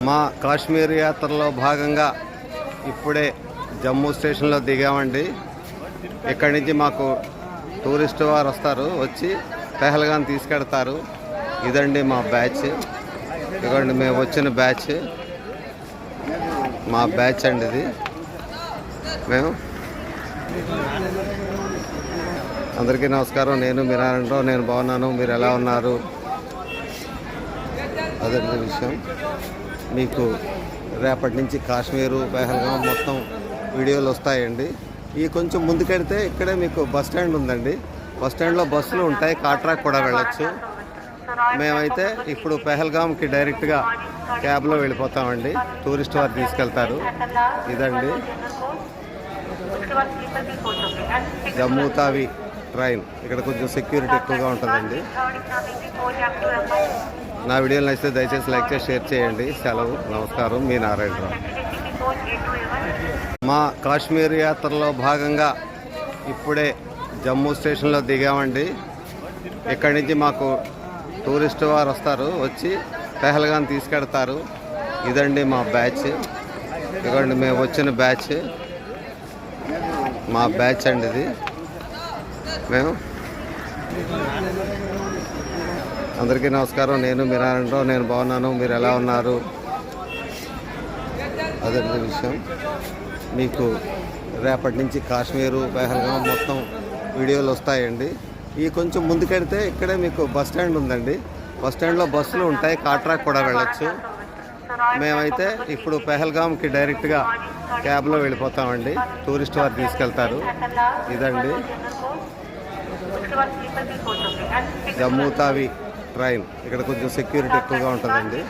మా కాశ్మీర్ యాత్రలో భాగంగా ఇప్పుడే జమ్మూ స్టేషన్లో దిగామండి. ఇక్కడి నుంచి మాకు టూరిస్ట్ వారు వస్తారు, వచ్చి పెహల్గాం తీసుకెడతారు. ఇదండి మా బ్యాచ్, ఇదిగోండి మేము వచ్చిన బ్యాచ్, మా బ్యాచ్ అండి ఇది. మేము అందరికీ నమస్కారం. నేను మీరారాయణరావు, నేను బాగున్నాను. మీరు ఎలా ఉన్నారు? అదే విషయం. మీకు రేపటి నుంచి కాశ్మీరు, పెహల్గాం మొత్తం వీడియోలు వస్తాయండి. ఈ కొంచెం ముందుకెడితే ఇక్కడే మీకు బస్ స్టాండ్ ఉందండి. బస్ స్టాండ్లో బస్సులు ఉంటాయి, కాట్రాక్ కూడా వెళ్ళొచ్చు. మేమైతే ఇప్పుడు పెహల్గాంకి డైరెక్ట్గా క్యాబ్లో వెళ్ళిపోతామండి. టూరిస్ట్ వారు తీసుకెళ్తారు. ఇదండి జమ్మూ తావి ట్రైన్. ఇక్కడ కొంచెం సెక్యూరిటీ ఎక్కువగా ఉంటుందండి. నా వీడియోలు నచ్చితే దయచేసి లైక్ చేసి షేర్ చేయండి. సెలవు, నమస్కారం. మీ నారాయణరావు. మా కాశ్మీర్ యాత్రలో భాగంగా ఇప్పుడే జమ్మూ స్టేషన్లో దిగామండి. ఇక్కడి నుంచి మాకు టూరిస్ట్ వారు వస్తారు, వచ్చి పెహల్గాం తీసుకెడతారు. ఇదండి మా బ్యాచ్, ఇదిగోండి మేము వచ్చిన బ్యాచ్, మా బ్యాచ్ అండి ఇది. మేము అందరికీ నమస్కారం. నేను మీరారాయణరావు, నేను బాగున్నాను. మీరు ఎలా ఉన్నారు? అదే విషయం. మీకు రేపటి నుంచి కాశ్మీరు, పెహల్గాం మొత్తం వీడియోలు వస్తాయండి. ఈ కొంచెం ముందుకెడితే ఇక్కడే మీకు బస్ స్టాండ్ ఉందండి. బస్ స్టాండ్లో బస్సులు ఉంటాయి, కాట్రాక్ కూడా వెళ్ళొచ్చు. మేమైతే ఇప్పుడు పెహల్గాంకి డైరెక్ట్గా క్యాబ్లో వెళ్ళిపోతామండి. టూరిస్ట్ వారు తీసుకెళ్తారు. ఇదండి జమ్మూ తావి ట్రైన్. ఇక్కడ కొంచెం సెక్యూరిటీ ఎక్కువగా ఉంటుందండి.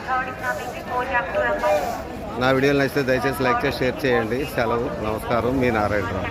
నా వీడియోలు నచ్చితే దయచేసి లైక్ చేసి షేర్ చేయండి. సెలవు, నమస్కారం. మీ నారాయణరావు.